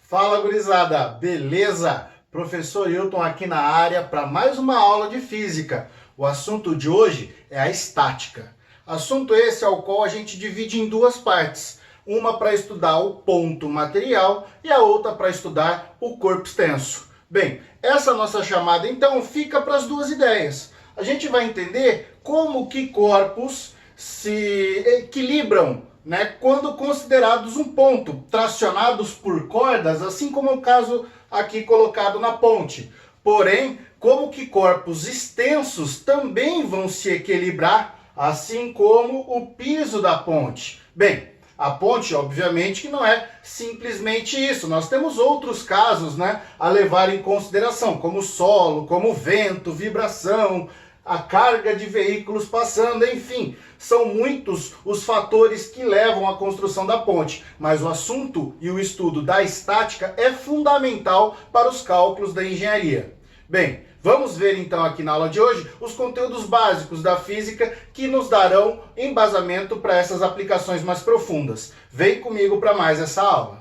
Fala, gurizada, beleza? Professor Hilton aqui na área para mais uma aula de física. O assunto de hoje é a estática. Assunto esse ao qual a gente divide em duas partes. Uma para estudar o ponto material e a outra para estudar o corpo extenso. Bem, essa nossa chamada então fica para as duas ideias. A gente vai entender como que corpos se equilibram, né, quando considerados um ponto, tracionados por cordas, assim como o caso aqui colocado na ponte. Porém, como que corpos extensos também vão se equilibrar, assim como o piso da ponte. Bem, a ponte, obviamente, que não é simplesmente isso. Nós temos outros casos, né, a levar em consideração, como solo, como vento, vibração, a carga de veículos passando, enfim, são muitos os fatores que levam à construção da ponte, mas o assunto e o estudo da estática é fundamental para os cálculos da engenharia. Bem, vamos ver então aqui na aula de hoje os conteúdos básicos da física que nos darão embasamento para essas aplicações mais profundas. Vem comigo para mais essa aula.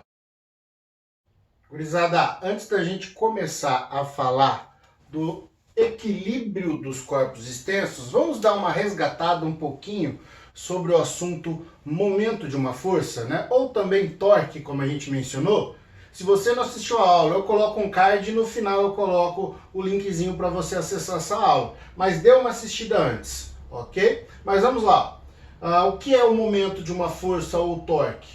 Gurizada, antes da gente começar a falar do equilíbrio dos corpos extensos, vamos dar uma resgatada um pouquinho sobre o assunto momento de uma força, né? Ou também torque, como a gente mencionou. Se você não assistiu a aula, eu coloco um card e no final eu coloco o linkzinho para você acessar essa aula. Mas dê uma assistida antes, ok? Mas vamos lá. O que é o momento de uma força ou torque?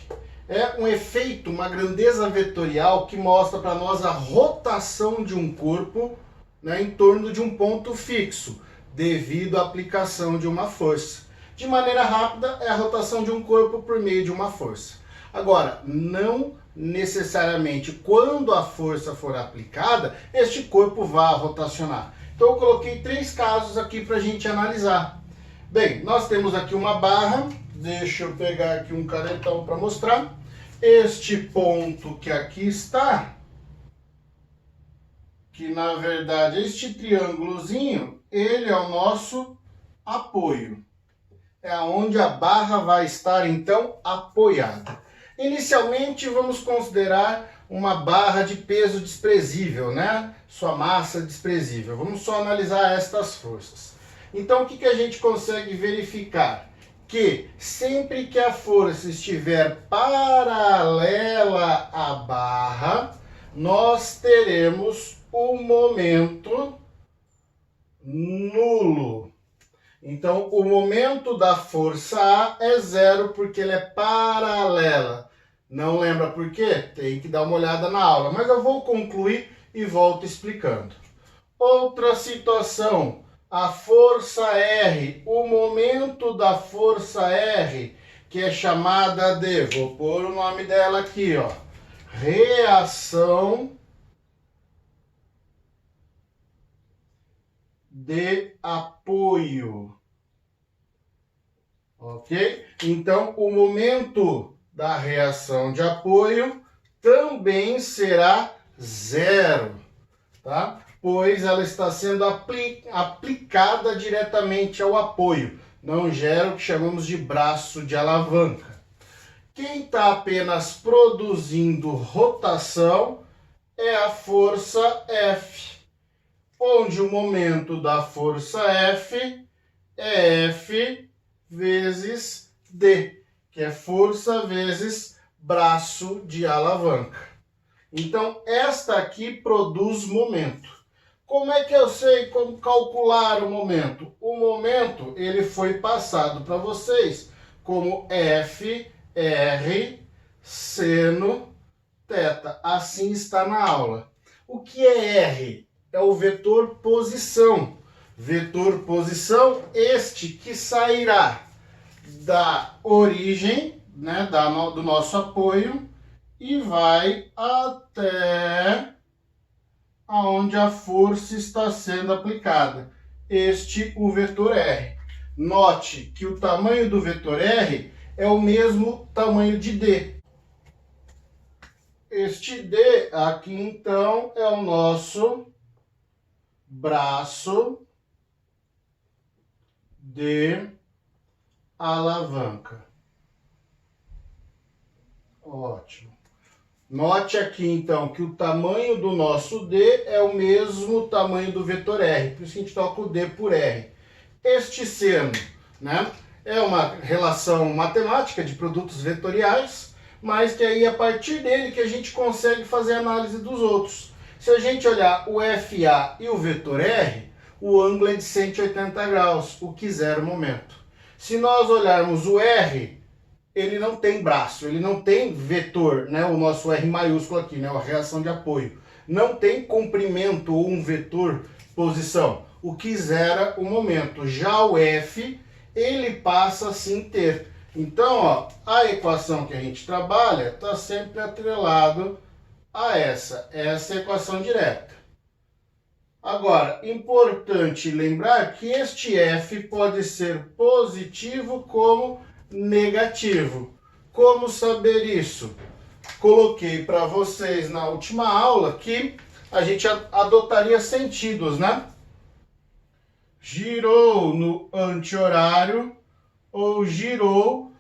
É um efeito, uma grandeza vetorial que mostra para nós a rotação de um corpo, né, em torno de um ponto fixo, devido à aplicação de uma força. De maneira rápida, é a rotação de um corpo por meio de uma força. Agora, não necessariamente quando a força for aplicada, este corpo vai rotacionar. Então eu coloquei 3 casos aqui para a gente analisar. Bem, nós temos aqui uma barra, deixa eu pegar aqui um canetão para mostrar. Este ponto que aqui está, que na verdade este triângulozinho, ele é o nosso apoio. É onde a barra vai estar então apoiada. Inicialmente vamos considerar uma barra de peso desprezível, né? Sua massa desprezível. Vamos só analisar estas forças. Então o que a gente consegue verificar? Que sempre que a força estiver paralela à barra, nós teremos o momento nulo. Então, o momento da força A é zero porque ele é paralela. Não lembra por quê? Tem que dar uma olhada na aula, mas eu vou concluir e volto explicando. Outra situação, a força R, o momento da força R, que é chamada de, vou pôr o nome dela aqui, ó, reação de apoio. Ok? Então, o momento da reação de apoio também será zero, tá? Pois ela está sendo aplicada diretamente ao apoio. Não gera o que chamamos de braço de alavanca. Quem está apenas produzindo rotação é a força F, onde o momento da força F é F vezes D, que é força vezes braço de alavanca. Então, esta aqui produz momento. Como é que eu sei como calcular o momento? O momento, ele foi passado para vocês como F, R, seno, θ. Assim está na aula. O que é R? É o vetor posição. Vetor posição, este que sairá da origem, né, do nosso apoio e vai até aonde a força está sendo aplicada. Este o vetor R. Note que o tamanho do vetor R é o mesmo tamanho de D. Este D aqui então é o nosso braço de alavanca. Ótimo. Note aqui, então, que o tamanho do nosso D é o mesmo tamanho do vetor R, por isso que a gente troca o D por R. Este seno, né, é uma relação matemática de produtos vetoriais, mas que aí a partir dele que a gente consegue fazer a análise dos outros. Se a gente olhar o FA e o vetor R, o ângulo é de 180 graus, o que zero momento. Se nós olharmos o R, ele não tem braço, ele não tem vetor, né? O nosso R maiúsculo aqui, né? A reação de apoio. Não tem comprimento ou um vetor posição, o que zera o momento. Já o F, ele passa a sim ter. Então, ó, a equação que a gente trabalha está sempre atrelado a essa é a equação direta. Agora, importante lembrar que este F pode ser positivo como negativo. Como saber isso? Coloquei para vocês na última aula que a gente adotaria sentidos, né? Girou no anti-horário ou girou...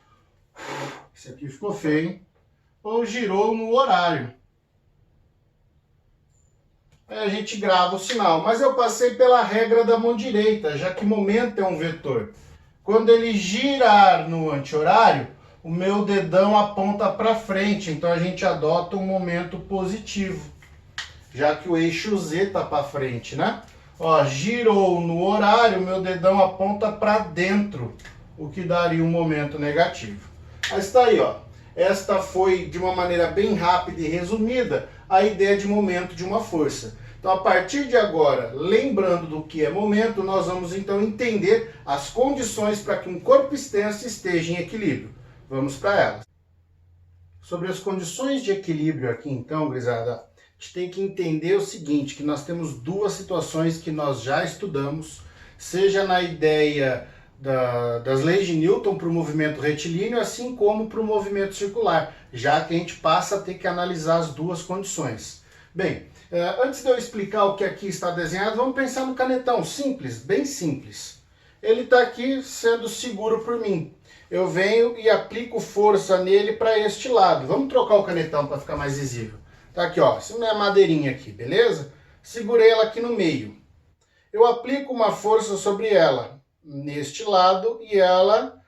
Esse aqui ficou feio, hein? Ou girou no horário. Aí a gente grava o sinal. Mas eu passei pela regra da mão direita, já que momento é um vetor. Quando ele girar no anti-horário, o meu dedão aponta para frente, então a gente adota um momento positivo, já que o eixo Z está para frente, né? Ó, girou no horário, o meu dedão aponta para dentro, o que daria um momento negativo. Mas está aí, ó. Esta foi, de uma maneira bem rápida e resumida, a ideia de momento de uma força. Então, a partir de agora, lembrando do que é momento, nós vamos então entender as condições para que um corpo extenso esteja em equilíbrio. Vamos para elas. Sobre as condições de equilíbrio aqui, então, gurizada, a gente tem que entender o seguinte, que nós temos duas situações que nós já estudamos, seja na ideia das leis de Newton para o movimento retilíneo, assim como para o movimento circular, já que a gente passa a ter que analisar as duas condições. Bem, antes de eu explicar o que aqui está desenhado, vamos pensar no canetão simples, bem simples. Ele está aqui sendo seguro por mim. Eu venho e aplico força nele para este lado. Vamos trocar o canetão para ficar mais visível. Tá aqui, ó, essa é a madeirinha aqui, beleza? Segurei ela aqui no meio. Eu aplico uma força sobre ela neste lado e ela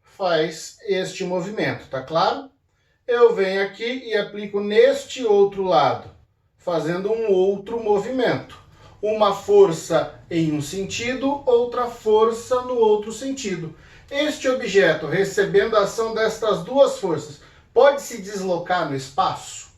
faz este movimento, tá claro? Eu venho aqui e aplico neste outro lado, fazendo um outro movimento. Uma força em um sentido, outra força no outro sentido. Este objeto, recebendo a ação destas duas forças, pode se deslocar no espaço?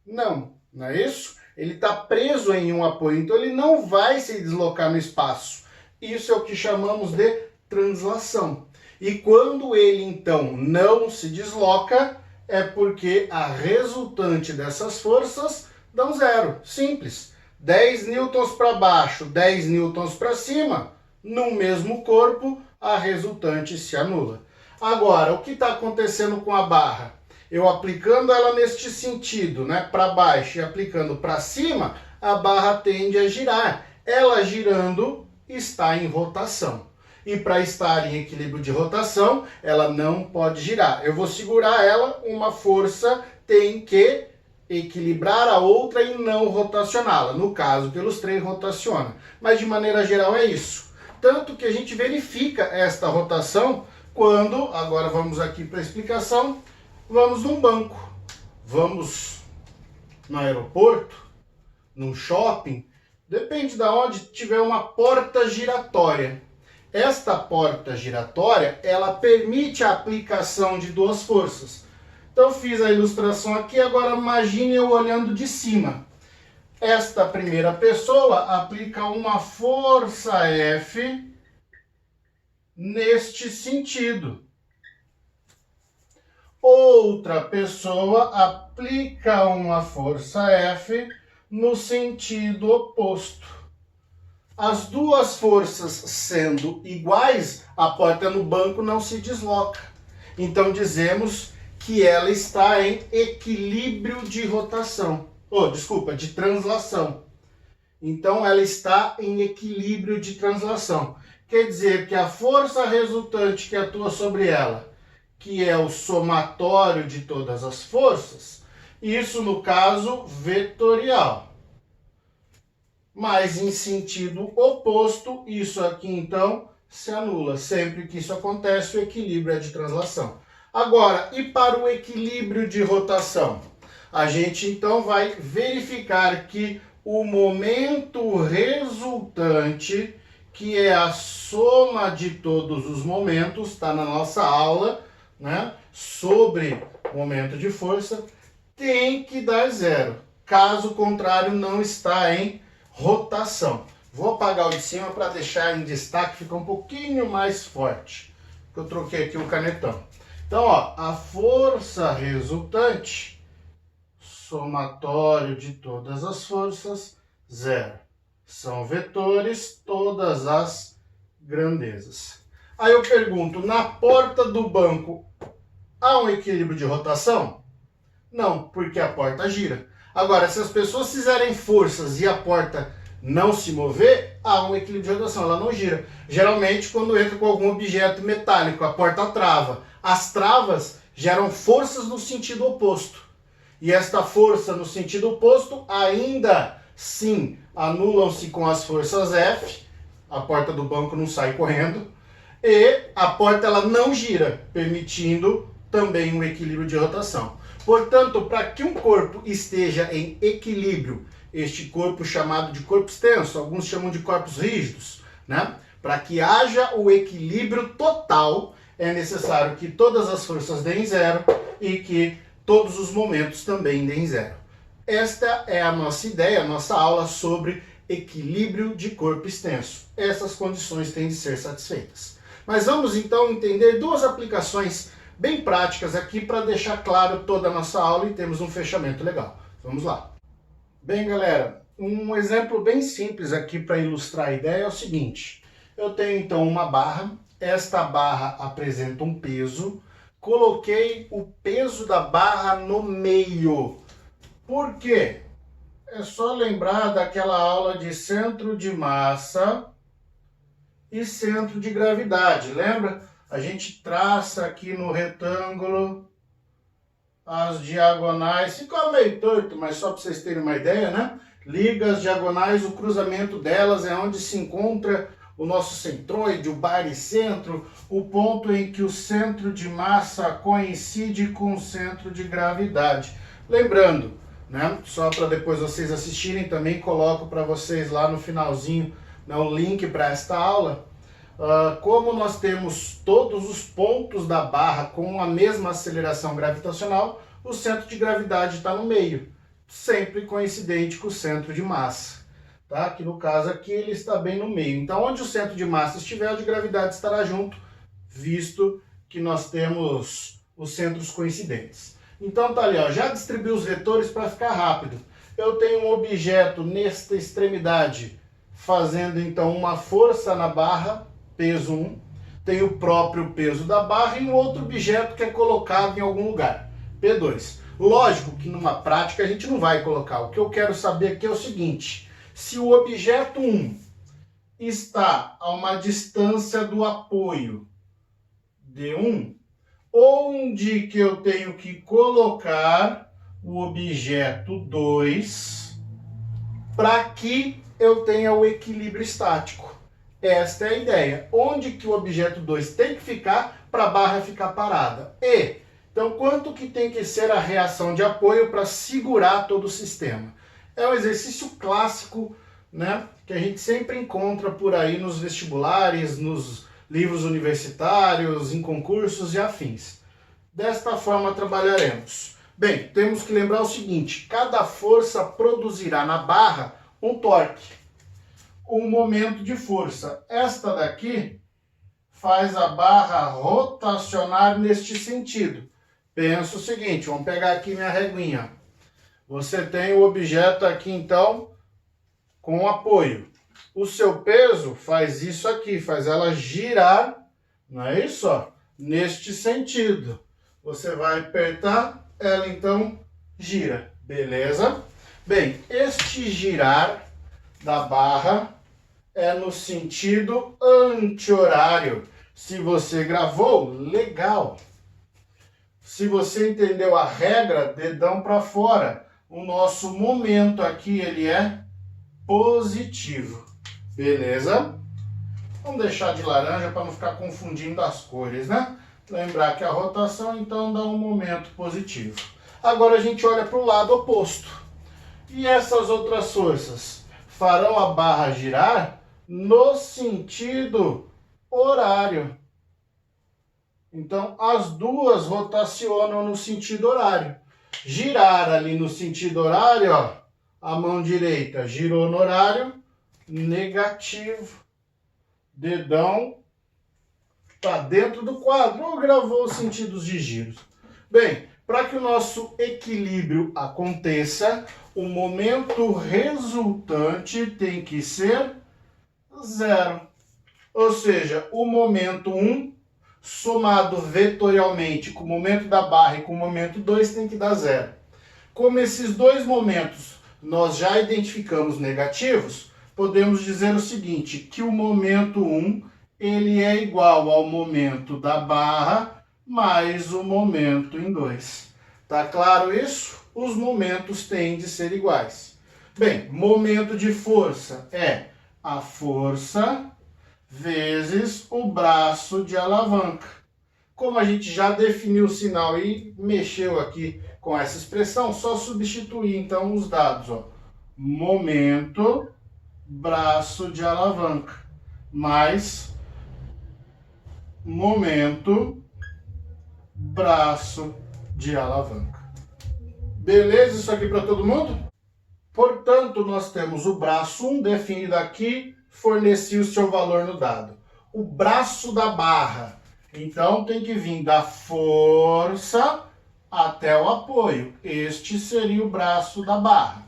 Não, não é isso? Ele está preso em um apoio, então ele não vai se deslocar no espaço. Isso é o que chamamos de translação. E quando ele, então, não se desloca, é porque a resultante dessas forças dão zero. Simples. 10 newtons para baixo, 10 newtons para cima, no mesmo corpo, a resultante se anula. Agora, o que está acontecendo com a barra? Eu aplicando ela neste sentido, né, para baixo e aplicando para cima, a barra tende a girar. Ela girando está em rotação. E para estar em equilíbrio de rotação, ela não pode girar. Eu vou segurar ela, uma força tem que equilibrar a outra e não rotacioná-la. No caso, pelos três rotaciona. Mas de maneira geral é isso. Tanto que a gente verifica esta rotação quando, agora vamos aqui para a explicação, vamos num banco, vamos no aeroporto, num shopping, depende de onde tiver uma porta giratória. Esta porta giratória, ela permite a aplicação de duas forças. Então fiz a ilustração aqui, agora imagine eu olhando de cima. Esta primeira pessoa aplica uma força F neste sentido. Outra pessoa aplica uma força F no sentido oposto. As duas forças sendo iguais, a porta no banco não se desloca. Então dizemos que ela está em equilíbrio de rotação. De translação. Então ela está em equilíbrio de translação. Quer dizer que a força resultante que atua sobre ela, que é o somatório de todas as forças, Isso no caso vetorial. Mas em sentido oposto, isso aqui então se anula. Sempre que isso acontece, o equilíbrio é de translação. Agora, e para o equilíbrio de rotação? A gente então vai verificar que o momento resultante, que é a soma de todos os momentos, está na nossa aula, né, sobre momento de força, tem que dar zero. Caso contrário, não está em rotação. Vou apagar o de cima para deixar em destaque, fica um pouquinho mais forte. Eu troquei aqui o canetão. Então, ó, a força resultante, somatório de todas as forças, zero. São vetores, todas as grandezas. Aí eu pergunto, na porta do banco há um equilíbrio de rotação? Não, porque a porta gira. Agora, se as pessoas fizerem forças e a porta não se mover, há um equilíbrio de rotação, ela não gira. Geralmente, quando entra com algum objeto metálico, a porta trava. As travas geram forças no sentido oposto. E esta força no sentido oposto, ainda sim, anulam-se com as forças F, a porta do banco não sai correndo, e a porta ela não gira, permitindo também um equilíbrio de rotação. Portanto, para que um corpo esteja em equilíbrio, este corpo chamado de corpo extenso, alguns chamam de corpos rígidos, né? Para que haja o equilíbrio total, é necessário que todas as forças deem zero e que todos os momentos também deem zero. Esta é a nossa ideia, a nossa aula sobre equilíbrio de corpo extenso. Essas condições têm de ser satisfeitas. Mas vamos então entender duas aplicações bem práticas aqui para deixar claro toda a nossa aula e termos um fechamento legal. Vamos lá. Bem, galera, um exemplo bem simples aqui para ilustrar a ideia é o seguinte. Eu tenho então uma barra, esta barra apresenta um peso, coloquei o peso da barra no meio. Por quê? É só lembrar daquela aula de centro de massa e centro de gravidade, lembra? A gente traça aqui no retângulo as diagonais, ficou meio torto, mas só para vocês terem uma ideia, né? Liga as diagonais, o cruzamento delas é onde se encontra o nosso centroide, o baricentro, o ponto em que o centro de massa coincide com o centro de gravidade. Lembrando, né? Só para depois vocês assistirem, também coloco para vocês lá no finalzinho, né, o link para esta aula. Como nós temos todos os pontos da barra com a mesma aceleração gravitacional, o centro de gravidade está no meio, sempre coincidente com o centro de massa. Tá? Que no caso aqui ele está bem no meio. Então, onde o centro de massa estiver, o de gravidade estará junto, visto que nós temos os centros coincidentes. Então tá ali, ó, já distribuí os vetores para ficar rápido. Eu tenho um objeto nesta extremidade fazendo então uma força na barra, peso 1, tem o próprio peso da barra e um outro objeto que é colocado em algum lugar, P2. Lógico que numa prática a gente não vai colocar. O que eu quero saber aqui é o seguinte: se o objeto 1 está a uma distância do apoio D1, onde que eu tenho que colocar o objeto 2 para que eu tenha o equilíbrio estático? Esta é a ideia. Onde que o objeto 2 tem que ficar para a barra ficar parada? Então, quanto que tem que ser a reação de apoio para segurar todo o sistema? É um exercício clássico, né, que a gente sempre encontra por aí nos vestibulares, nos livros universitários, em concursos e afins. Desta forma trabalharemos. Bem, temos que lembrar o seguinte: cada força produzirá na barra um torque, um momento de força. Esta daqui faz a barra rotacionar neste sentido. Pensa o seguinte, vamos pegar aqui minha reguinha. Você tem o objeto aqui então com apoio. O seu peso faz isso aqui, faz ela girar, não é isso? Ó, neste sentido. Você vai apertar, ela então gira, beleza? Bem, este girar da barra é no sentido anti-horário. Se você gravou, legal. se você entendeu a regra, dedão para fora. O nosso momento aqui, ele é positivo. Beleza? Vamos deixar de laranja para não ficar confundindo as cores, né? Lembrar que a rotação, então, dá um momento positivo. Agora a gente olha para o lado oposto. E essas outras forças farão a barra girar no sentido horário. Então, as duas rotacionam no sentido horário. Girar ali no sentido horário, ó, a mão direita girou no horário negativo. Dedão está dentro do quadro ou gravou os sentidos de giros. Bem, para que o nosso equilíbrio aconteça, o momento resultante tem que ser zero. Ou seja, o momento 1 somado vetorialmente com o momento da barra e com o momento 2 tem que dar zero. Como esses dois momentos nós já identificamos negativos, podemos dizer o seguinte, que o momento 1 ele é igual ao momento da barra mais o momento em 2. Tá claro isso? Os momentos têm de ser iguais. Bem, momento de força é a força vezes o braço de alavanca. Como a gente já definiu o sinal e mexeu aqui com essa expressão, só substituir então os dados. Ó. Momento, braço de alavanca, mais momento, braço de alavanca. Beleza isso aqui para todo mundo? Portanto, nós temos o braço 1 definido aqui, forneci o seu valor no dado. O braço da barra, então tem que vir da força até o apoio. Este seria o braço da barra.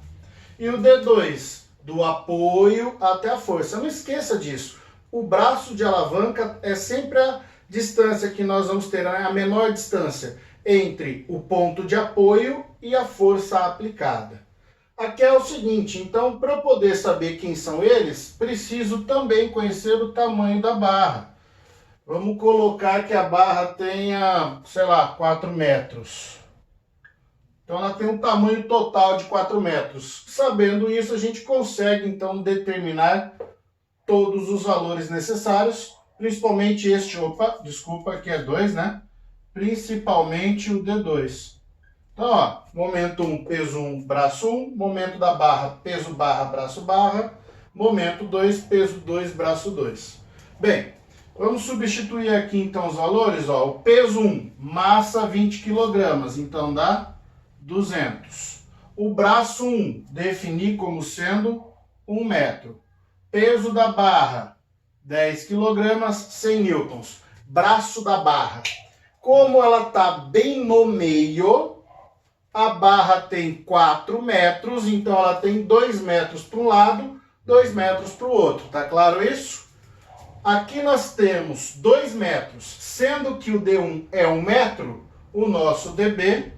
E o D2, do apoio até a força. Não esqueça disso. O braço de alavanca é sempre a distância que nós vamos ter, a menor distância entre o ponto de apoio e a força aplicada. Aqui é o seguinte, então, para eu poder saber quem são eles, preciso também conhecer o tamanho da barra. Vamos colocar que a barra tenha, sei lá, 4 metros. Então, ela tem um tamanho total de 4 metros. Sabendo isso, a gente consegue, então, determinar todos os valores necessários, principalmente este, desculpa, aqui é 2, né? Principalmente o D2. Então, ó, momento 1, peso 1, braço 1, momento da barra, peso barra, braço barra, momento 2, peso 2, braço 2. Bem, vamos substituir aqui então os valores, ó, o peso 1, massa 20 kg, então dá 200. O braço 1, defini como sendo 1 metro. Peso da barra, 10 kg, 100 newtons. Braço da barra. Como ela está bem no meio, a barra tem 4 metros, então ela tem 2 metros para um lado, 2 metros para o outro. Tá claro isso? Aqui nós temos 2 metros, sendo que o D1 é 1 metro, o nosso DB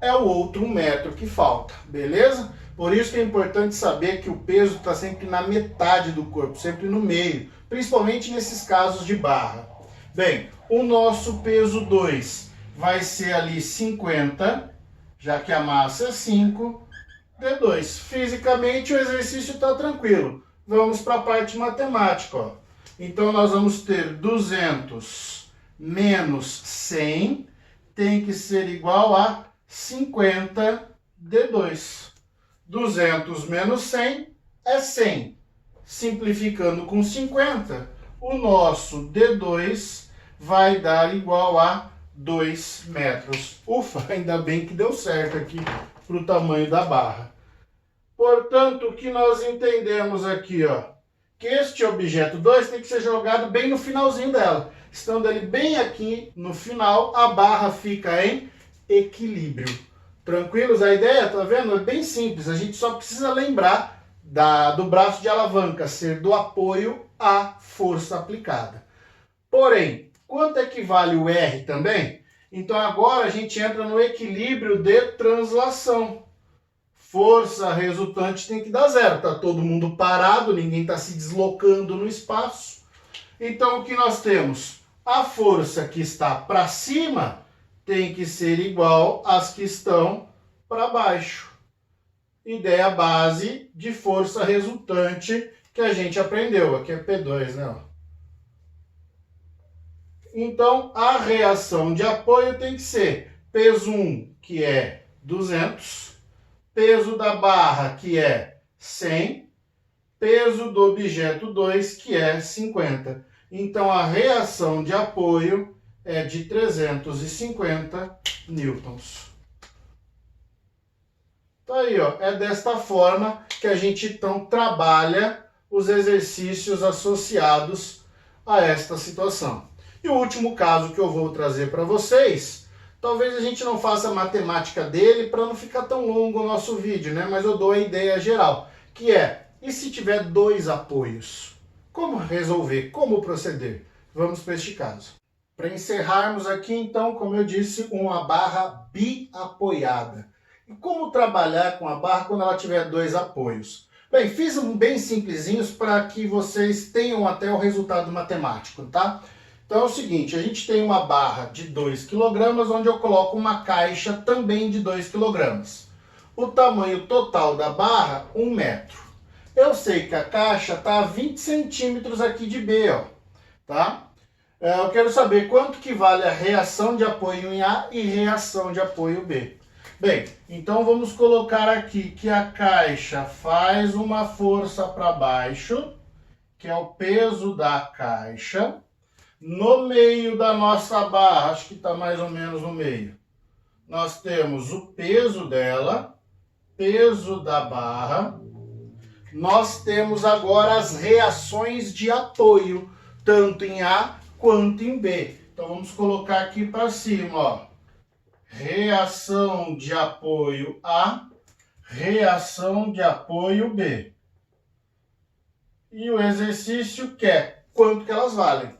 é o outro 1 metro que falta, beleza? Por isso que é importante saber que o peso está sempre na metade do corpo, sempre no meio, principalmente nesses casos de barra. Bem, o nosso peso 2 vai ser ali 50, já que a massa é 5, D2. Fisicamente o exercício está tranquilo. Vamos para a parte matemática. Ó. Então nós vamos ter 200 menos 100, tem que ser igual a 50 D2. 200 menos 100 é 100. Simplificando com 50, o nosso D2 vai dar igual a 2 metros. Ufa, ainda bem que deu certo aqui para o tamanho da barra. Portanto, o que nós entendemos aqui, ó, que este objeto 2 tem que ser jogado bem no finalzinho dela. Estando ele bem aqui no final, a barra fica em equilíbrio. Tranquilos a ideia? Tá vendo? É bem simples. A gente só precisa lembrar do braço de alavanca ser do apoio à força aplicada. Porém, quanto equivale o R também? Então agora a gente entra no equilíbrio de translação. Força resultante tem que dar zero. Está todo mundo parado, ninguém está se deslocando no espaço. Então o que nós temos? A força que está para cima tem que ser igual às que estão para baixo. Ideia base de força resultante que a gente aprendeu. Aqui é P2, né? Então, a reação de apoio tem que ser peso 1, que é 200, peso da barra, que é 100, peso do objeto 2, que é 50. Então, a reação de apoio é de 350 newtons. Tá aí, ó. É desta forma que a gente, então, trabalha os exercícios associados a esta situação. E o último caso que eu vou trazer para vocês, talvez a gente não faça a matemática dele para não ficar tão longo o nosso vídeo, né? Mas eu dou a ideia geral, que é, e se tiver dois apoios? Como resolver? Como proceder? Vamos para este caso. Para encerrarmos aqui, então, como eu disse, uma barra biapoiada. E como trabalhar com a barra quando ela tiver dois apoios? Bem, fiz um bem simplesinhos para que vocês tenham até o resultado matemático, tá? Então é o seguinte, a gente tem uma barra de 2 kg, onde eu coloco uma caixa também de 2 kg. O tamanho total da barra, 1 metro. Eu sei que a caixa está a 20 centímetros aqui de B, ó, tá? Eu quero saber quanto que vale a reação de apoio em A e reação de apoio B. Bem, então vamos colocar aqui que a caixa faz uma força para baixo, que é o peso da caixa. No meio da nossa barra, acho que está mais ou menos no meio, nós temos o peso dela, peso da barra. Nós temos agora as reações de apoio, tanto em A quanto em B. Então vamos colocar aqui para cima, ó. Reação de apoio A, reação de apoio B. E o exercício quer quanto que elas valem.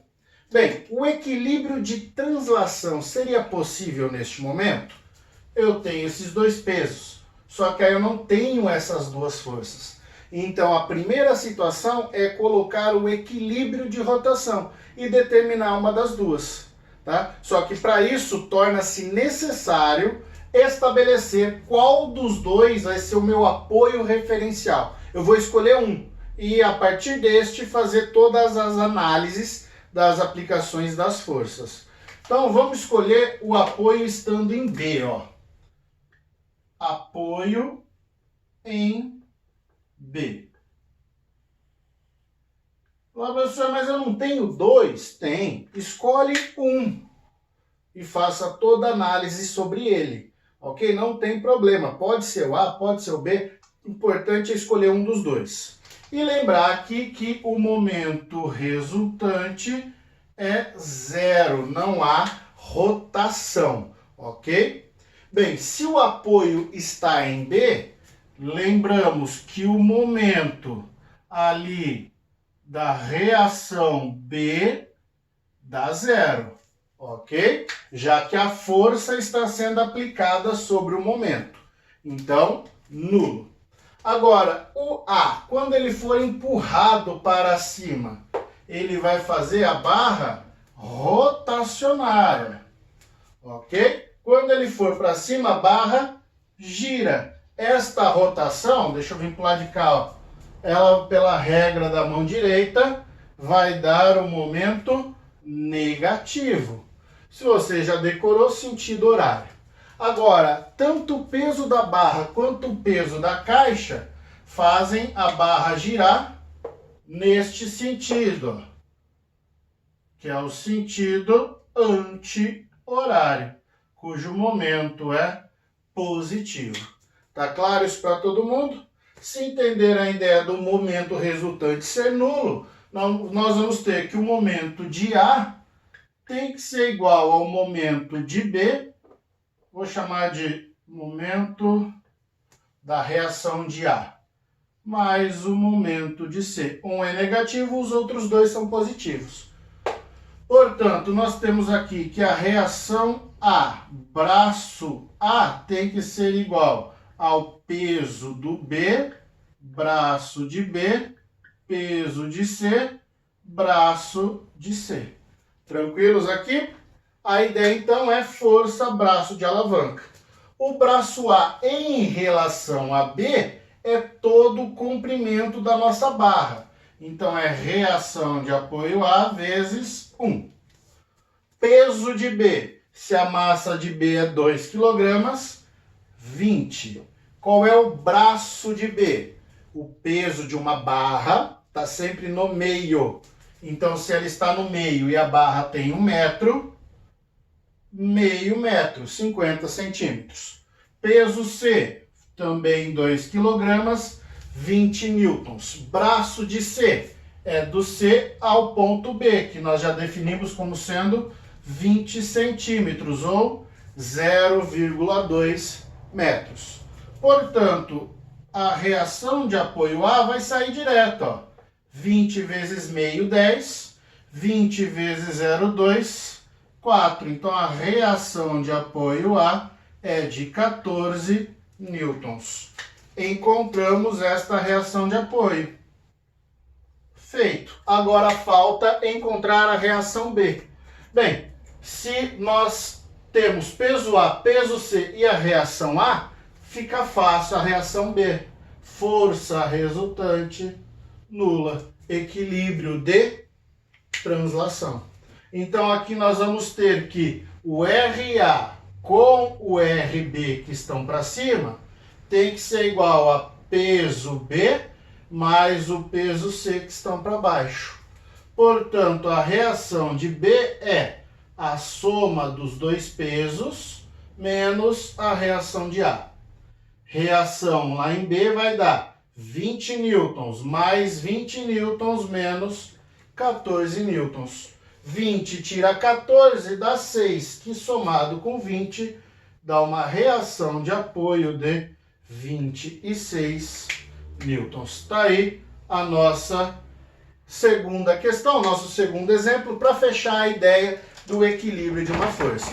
Bem, o equilíbrio de translação seria possível neste momento? Eu tenho esses dois pesos, só que aí eu não tenho essas duas forças. Então a primeira situação é colocar o equilíbrio de rotação e determinar uma das duas. Tá? Só que para isso torna-se necessário estabelecer qual dos dois vai ser o meu apoio referencial. Eu vou escolher um e a partir deste fazer todas as análises das aplicações das forças. Então vamos escolher o apoio estando em B, ó. Apoio em B. Ah, professor, mas eu não tenho dois? Tem. Escolhe um e faça toda a análise sobre ele. Ok? Não tem problema. Pode ser o A, pode ser o B. O importante é escolher um dos dois. E lembrar aqui que o momento resultante é zero. Não há rotação. Ok? Bem, se o apoio está em B, lembramos que o momento ali da reação B dá zero, ok? Já que a força está sendo aplicada sobre o momento. Então, nulo. Agora, o A, quando ele for empurrado para cima, ele vai fazer a barra rotacionária, ok? Quando ele for para cima, a barra gira. Esta rotação, deixa eu vir para o lado de cá, ó, ela, pela regra da mão direita, vai dar o momento negativo. Se você já decorou, sentido horário. Agora, tanto o peso da barra quanto o peso da caixa fazem a barra girar neste sentido, que é o sentido anti-horário, cujo momento é positivo. Tá claro isso para todo mundo? Se entender a ideia do momento resultante ser nulo, nós vamos ter que o momento de A tem que ser igual ao momento de B, vou chamar de momento da reação de A, mais o momento de C. Um é negativo, os outros dois são positivos. Portanto, nós temos aqui que a reação A, braço A, tem que ser igual ao peso do B, braço de B, peso de C, braço de C. Tranquilos aqui? A ideia então é força, braço de alavanca. O braço A em relação a B é todo o comprimento da nossa barra. Então é reação de apoio A vezes 1. Peso de B. Se a massa de B é 2 kg, 20. Qual é o braço de B? O peso de uma barra está sempre no meio. Então, se ela está no meio e a barra tem 1 metro, meio metro, 50 centímetros. Peso C, também 2 kg, 20 newtons. Braço de C é do C ao ponto B, que nós já definimos como sendo 20 centímetros ou 0,2 metros. Portanto, a reação de apoio A vai sair direto, ó. 20 vezes meio, 10. 20 vezes 0,2, 4. Então, a reação de apoio A é de 14 newtons. Encontramos esta reação de apoio. Feito. Agora falta encontrar a reação B. Bem, se nós temos peso A, peso C e a reação A, fica fácil a reação B. Força resultante nula. Equilíbrio de translação. Então aqui nós vamos ter que o RA com o RB que estão para cima tem que ser igual a peso B mais o peso C que estão para baixo. Portanto, a reação de B é a soma dos dois pesos menos a reação de A. Reação lá em B vai dar 20 newtons mais 20 newtons menos 14 newtons. 20 tira 14 dá 6, que somado com 20 dá uma reação de apoio de 26 newtons. Está aí a nossa segunda questão, nosso segundo exemplo, para fechar a ideia do equilíbrio de uma força.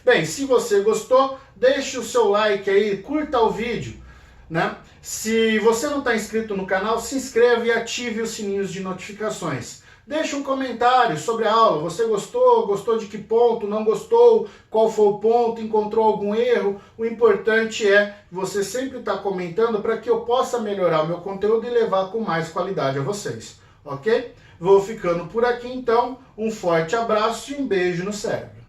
Bem, se você gostou, deixe o seu like aí, curta o vídeo, né? Se você não está inscrito no canal, se inscreva e ative os sininhos de notificações. Deixe um comentário sobre a aula. Você gostou? Gostou de que ponto? Não gostou? Qual foi o ponto? Encontrou algum erro? O importante é você sempre estar comentando para que eu possa melhorar o meu conteúdo e levar com mais qualidade a vocês. Ok? Vou ficando por aqui então. Um forte abraço e um beijo no cérebro.